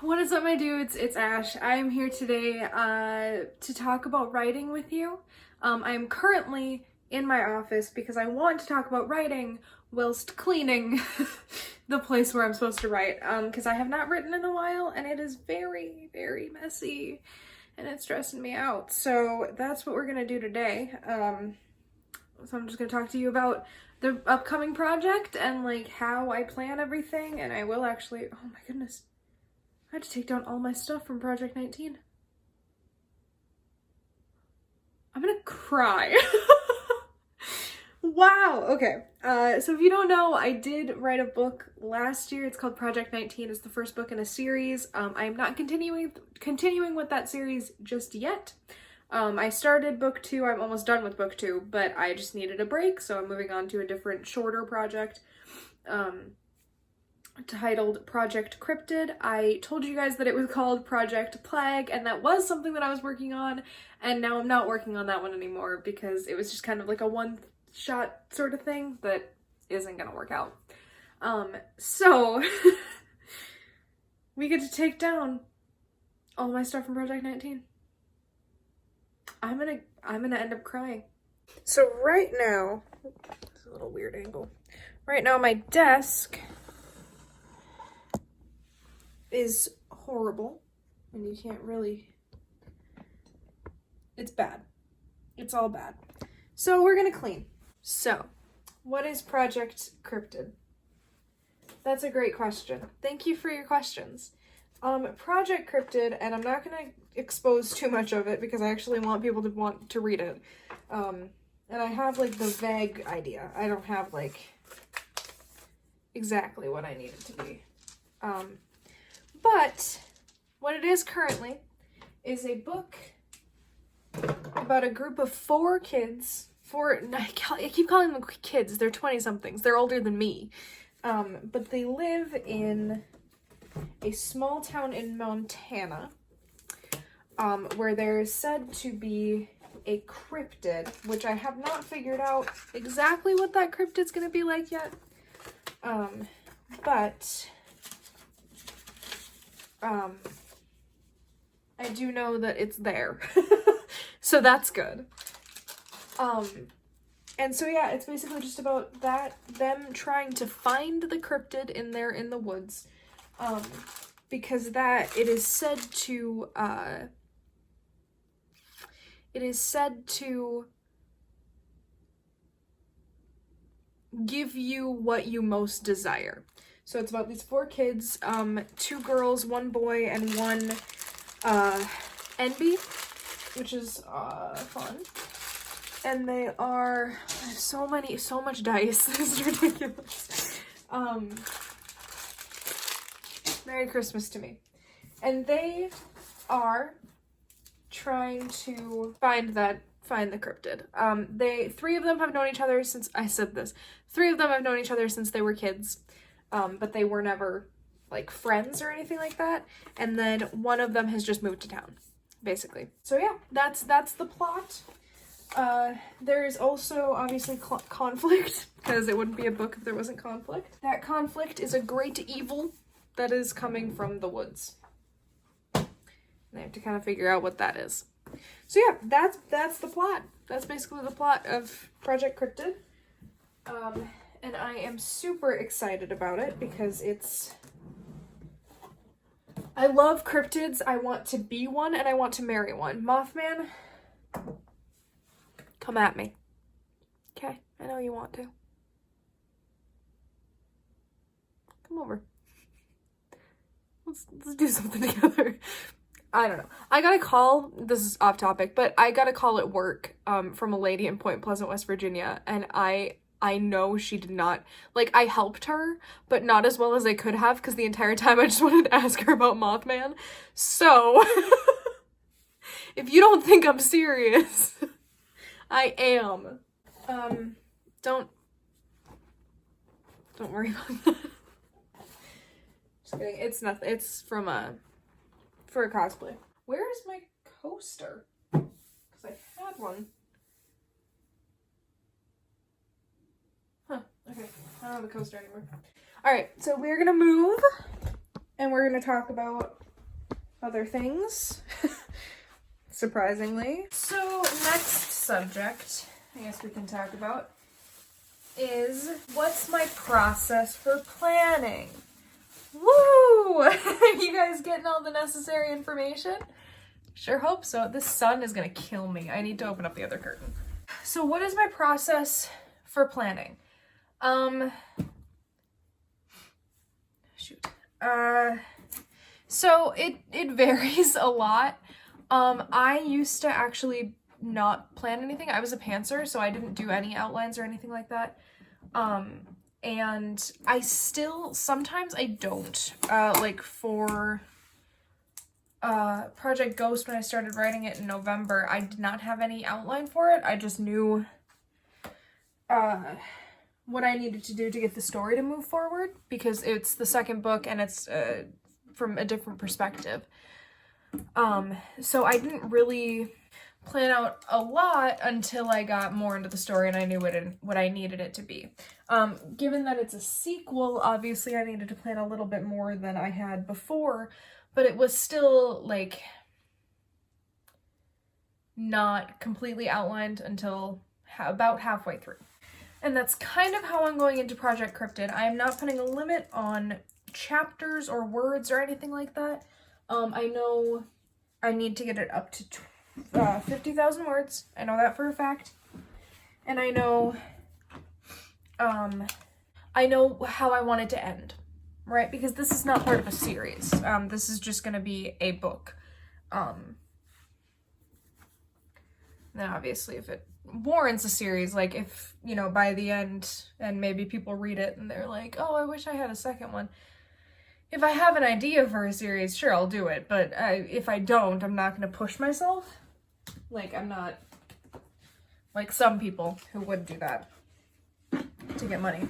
What is up, my dudes? It's Ash. I am here today to talk about writing with you. I am currently in my office because I want to talk about writing whilst cleaning the place where I'm supposed to write, because I have not written in a while and it is very, very messy and it's stressing me out. So that's what we're gonna do today. So I'm just gonna talk to you about the upcoming project and like how I plan everything, and I will actually, oh my goodness, I had to take down all my stuff from Project 19. I'm gonna cry. Wow, okay. So if you don't know, I did write a book last year. It's called Project 19. It's the first book in a series. I am not continuing with that series just yet. I started book 2. I'm almost done with book 2, but I just needed a break, so I'm moving on to a different, shorter project. Titled Project Cryptid. I told you guys that it was called Project Plague, and that was something that I was working on, and now I'm not working on that one anymore because it was just kind of like a one-shot sort of thing that isn't gonna work out. So we get to take down all my stuff from Project 19. I'm gonna end up crying. So right now, it's a little weird angle. Right now my desk is horrible, and you can't really, it's bad. It's all bad. So we're gonna clean. So, what is Project Cryptid? That's a great question. Thank you for your questions. Project Cryptid, and I'm not gonna expose too much of it because I actually want people to want to read it. And I have like the vague idea. I don't have like exactly what I need it to be. But what it is currently is a book about a group of 4 kids. I keep calling them kids. They're 20-somethings. They're older than me. But they live in a small town in Montana, where there is said to be a cryptid, which I have not figured out exactly what that cryptid's gonna be like yet. But I do know that it's there. So that's good. And so yeah, it's basically just about them trying to find the cryptid in the woods. Because it is said to give you what you most desire. So it's about these 4 kids, 2 girls, 1 boy, and 1 NB, which is fun. And they are so much dice. This is ridiculous. Merry Christmas to me. And they are trying to find the cryptid. 3 of them have known each other since, I said this, 3 of them have known each other since they were kids, but they were never like friends or anything like that. And then 1 of them has just moved to town, basically. So yeah, that's the plot. There's also obviously conflict, because it wouldn't be a book if there wasn't conflict. That conflict is a great evil that is coming from the woods. And I have to kind of figure out what that is. So yeah, that's the plot. That's basically the plot of Project Cryptid. And I am super excited about it because I love cryptids. I want to be one and I want to marry one. Mothman, come at me. Okay, I know you want to. Come over. Let's do something together. I don't know. I got a call, this is off topic, but I got a call at work from a lady in Point Pleasant, West Virginia, and I know she did not, like, I helped her, but not as well as I could have, because the entire time I just wanted to ask her about Mothman. So, if you don't think I'm serious, I am. Don't worry about that. Just kidding. It's nothing. It's for a cosplay. Where is my coaster? Because I had one. Huh. Okay. I don't have a coaster anymore. Alright, so we're gonna move, and we're gonna talk about other things, surprisingly. So next subject, I guess we can talk about, is what's my process for planning? Woo! Are you guys getting all the necessary information? Sure hope so. This sun is gonna kill me. I need to open up the other curtain. So what is my process for planning? So it varies a lot. I used to actually not plan anything. I was a pantser, so I didn't do any outlines or anything like that. And I still, sometimes I don't. Like for Project Ghost, when I started writing it in November, I did not have any outline for it. I just knew what I needed to do to get the story to move forward, because it's the second book and it's from a different perspective. So I didn't really plan out a lot until I got more into the story and I knew what I needed it to be. Given that it's a sequel, obviously I needed to plan a little bit more than I had before, but it was still, like, not completely outlined until about halfway through. And that's kind of how I'm going into Project Cryptid. I am not putting a limit on chapters or words or anything like that. I know I need to get it up to 50,000 words. I know that for a fact. And I know how I want it to end, right? Because this is not part of a series. This is just going to be a book. Then obviously if it warrants a series, like if, you know, by the end and maybe people read it and they're like, oh, I wish I had a second one. If I have an idea for a series, sure, I'll do it. But if I don't, I'm not going to push myself. Like, I'm not like some people who would do that to get money.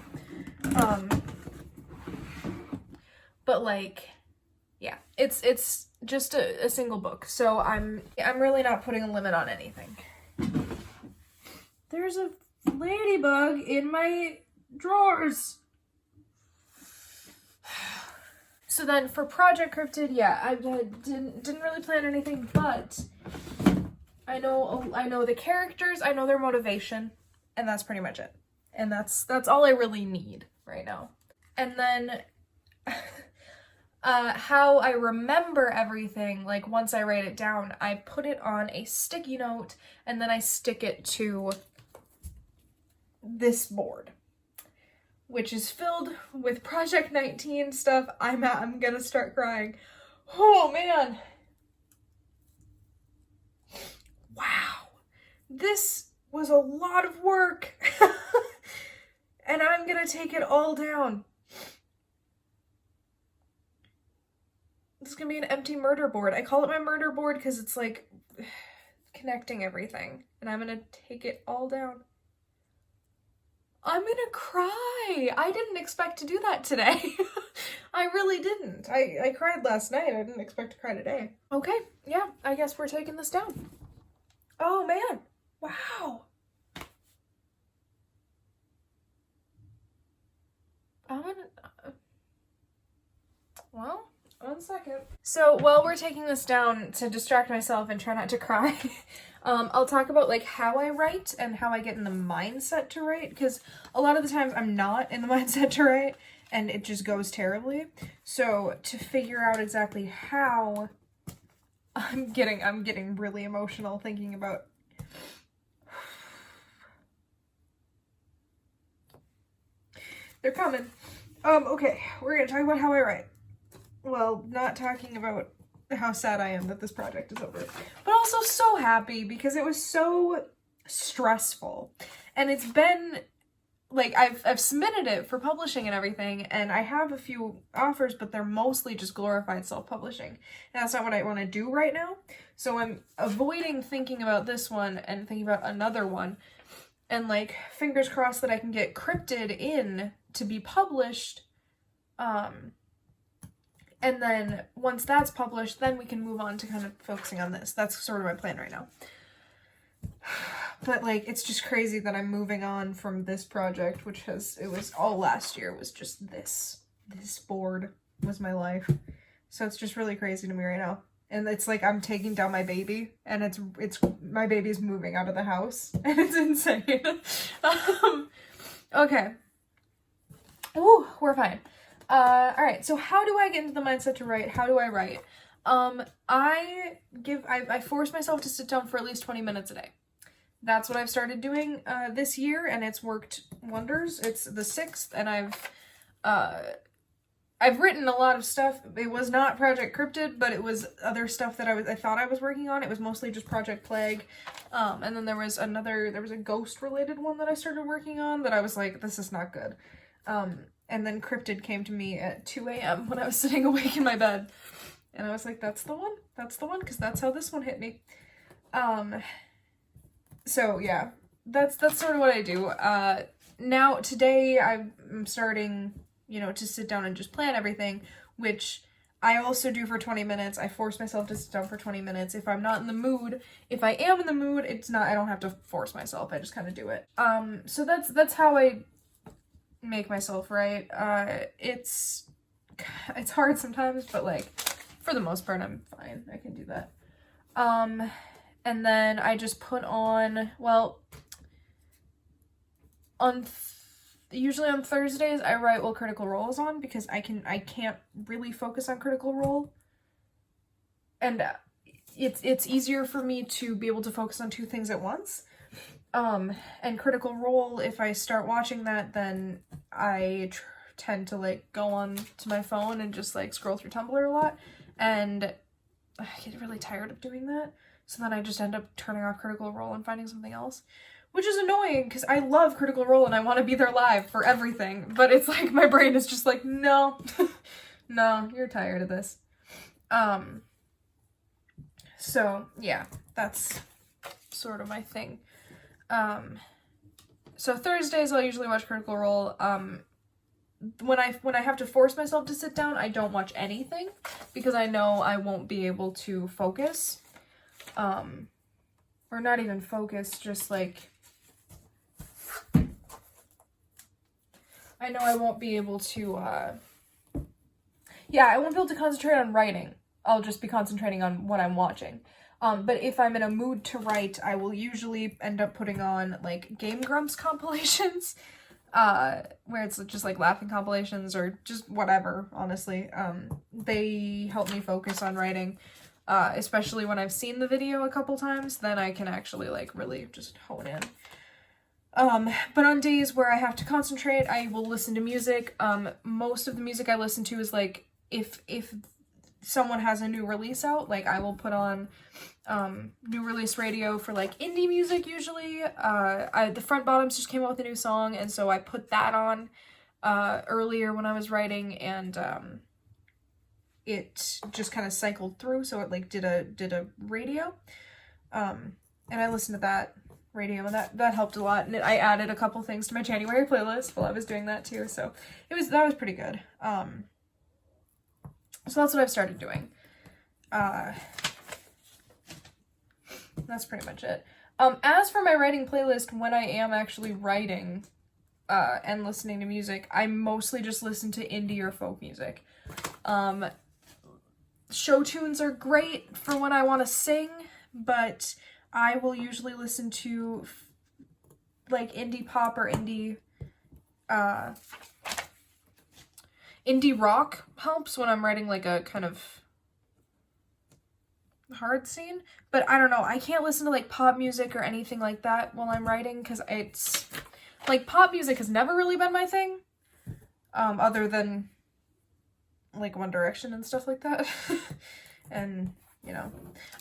But like, yeah, it's just a single book. So I'm really not putting a limit on anything. There's a ladybug in my drawers. So then for Project Cryptid, yeah, I didn't really plan anything, but I know the characters, I know their motivation, and that's pretty much it. And that's all I really need right now. And then how I remember everything, like once I write it down, I put it on a sticky note and then I stick it to this board, which is filled with Project 19 stuff. I'm gonna start crying. Oh man. Wow. This was a lot of work. And I'm gonna take it all down. This is gonna be an empty murder board. I call it my murder board because it's like connecting everything. And I'm gonna take it all down. I'm gonna cry. I didn't expect to do that today. I really didn't. I cried last night. I didn't expect to cry today. Okay, yeah, I guess we're taking this down. Oh man, wow. Well, 1 second. So while we're taking this down to distract myself and try not to cry, I'll talk about like how I write and how I get in the mindset to write, because a lot of the times I'm not in the mindset to write and it just goes terribly. So to figure out exactly how, I'm getting really emotional thinking about. They're coming. Okay, we're gonna talk about how I write. Well, not talking about how sad I am that this project is over, but also so happy because it was so stressful. And it's been, like, I've submitted it for publishing and everything, and I have a few offers, but they're mostly just glorified self-publishing. And that's not what I want to do right now. So I'm avoiding thinking about this one and thinking about another one. And, like, fingers crossed that I can get Cryptid in to be published. And then once that's published, then we can move on to kind of focusing on this. That's sort of my plan right now. But like, it's just crazy that I'm moving on from this project, which it was all last year, was just this board was my life. So it's just really crazy to me right now. and it's like I'm taking down my baby, and it's my baby's moving out of the house, and it's insane. Okay. Ooh, we're fine. All right. So how do I get into the mindset to write? How do I write? I force myself to sit down for at least 20 minutes a day. That's what I've started doing this year, and it's worked wonders. It's the 6th, and I've written a lot of stuff. It was not Project Cryptid, but it was other stuff that I thought I was working on. It was mostly just Project Plague. And then there was a ghost related one that I started working on that I was like, this is not good. And then Cryptid came to me at 2 a.m. when I was sitting awake in my bed. And I was like, that's the one, because that's how this one hit me. So yeah, that's sort of what I do. Now today I'm starting, you know, to sit down and just plan everything, which I also do for 20 minutes. I force myself to sit down for 20 minutes. If I'm not in the mood, if I am in the mood, I don't have to force myself. I just kind of do it. So that's how I make myself write. It's hard sometimes, but like for the most part, I'm fine. I can do that. And then I just put on, well, usually on Thursdays I write while Critical Role is on, because I can't really focus on Critical Role, and it's easier for me to be able to focus on 2 things at once. And Critical Role, if I start watching that, then I tend to like go on to my phone and just like scroll through Tumblr a lot, and I get really tired of doing that. So then I just end up turning off Critical Role and finding something else, which is annoying because I love Critical Role and I want to be there live for everything. But it's like my brain is just like, no, no, you're tired of this. So yeah, that's sort of my thing. So Thursdays I'll usually watch Critical Role. When I have to force myself to sit down, I don't watch anything because I know I won't be able to focus. Or not even focus, just like, I know I won't be able to, yeah, I won't be able to concentrate on writing. I'll just be concentrating on what I'm watching. But if I'm in a mood to write, I will usually end up putting on, like, Game Grumps compilations, where it's just, like, laughing compilations or just whatever, honestly. They help me focus on writing. Especially when I've seen the video a couple times, then I can actually like really just hone in. But on days where I have to concentrate, I will listen to music. Most of the music I listen to is like, if someone has a new release out, like I will put on, new release radio for like indie music usually. The Front Bottoms just came out with a new song, and so I put that on, earlier when I was writing, and, it just kind of cycled through, so it like did a radio, and I listened to that radio, and that helped a lot, and I added a couple things to my January playlist while I was doing that too, so that was pretty good. So that's what I've started doing. That's pretty much it. As for my writing playlist, when I am actually writing and listening to music, I mostly just listen to indie or folk music. Show tunes are great for when I want to sing, but I will usually listen to like indie pop or indie rock helps when I'm writing like a kind of hard scene. But I don't know, I can't listen to like pop music or anything like that while I'm writing, because it's like pop music has never really been my thing, other than like One Direction and stuff like that. And, you know,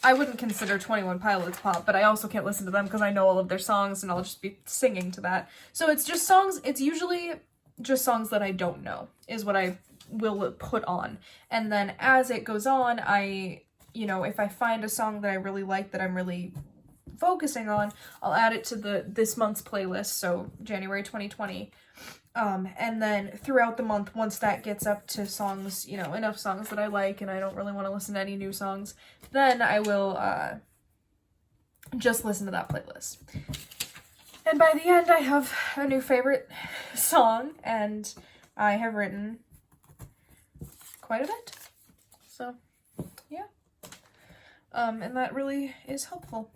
I wouldn't consider 21 Pilots pop, but I also can't listen to them because I know all of their songs and I'll just be singing to that. So it's just songs, it's usually just songs that I don't know is what I will put on. And then as it goes on, you know, if I find a song that I really like that I'm really focusing on, I'll add it to this month's playlist, so January 2020. And then throughout the month, once that gets up to songs, you know, enough songs that I like and I don't really want to listen to any new songs, then I will just listen to that playlist. And by the end, I have a new favorite song, and I have written quite a bit. So, yeah. And that really is helpful.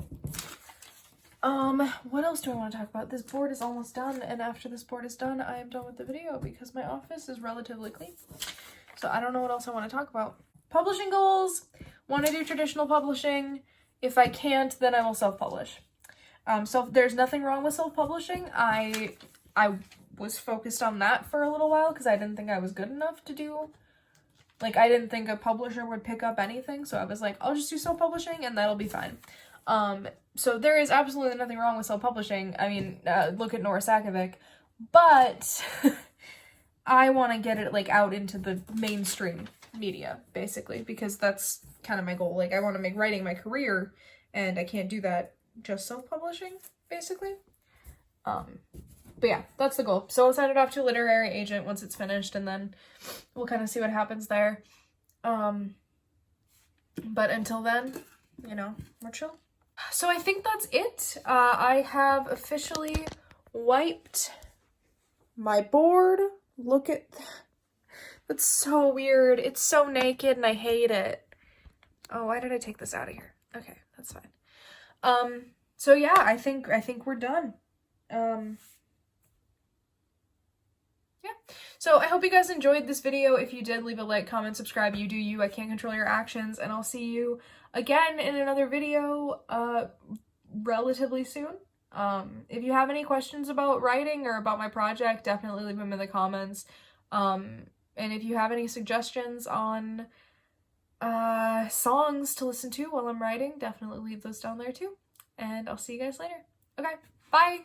What else do I want to talk about? This board is almost done, and after this board is done, I am done with the video because my office is relatively clean. So I don't know what else I want to talk about. Publishing goals. Want to do traditional publishing. If I can't, then I will self-publish. So there's nothing wrong with self-publishing. I was focused on that for a little while because I didn't think I was good enough to do, like, I didn't think a publisher would pick up anything, so I was like, I'll just do self-publishing and that'll be fine. So there is absolutely nothing wrong with self-publishing. I mean, look at Nora Sakovic, but I want to get it, like, out into the mainstream media, basically, because that's kind of my goal. Like, I want to make writing my career, and I can't do that just self-publishing, basically. But yeah, that's the goal. So I'll send it off to a literary agent once it's finished, and then we'll kind of see what happens there. But until then, you know, we're chill. So I think that's it. I have officially wiped my board. Look at that. That's so weird. It's so naked and I hate it. Oh, why did I take this out of here? Okay, that's fine. So yeah, I think we're done. Yeah. So I hope you guys enjoyed this video. If you did, leave a like, comment, subscribe. You do you. I can't control your actions, and I'll see you again in another video relatively soon. If you have any questions about writing or about my project, definitely leave them in the comments. And if you have any suggestions on songs to listen to while I'm writing, definitely leave those down there too. And I'll see you guys later. Okay, bye!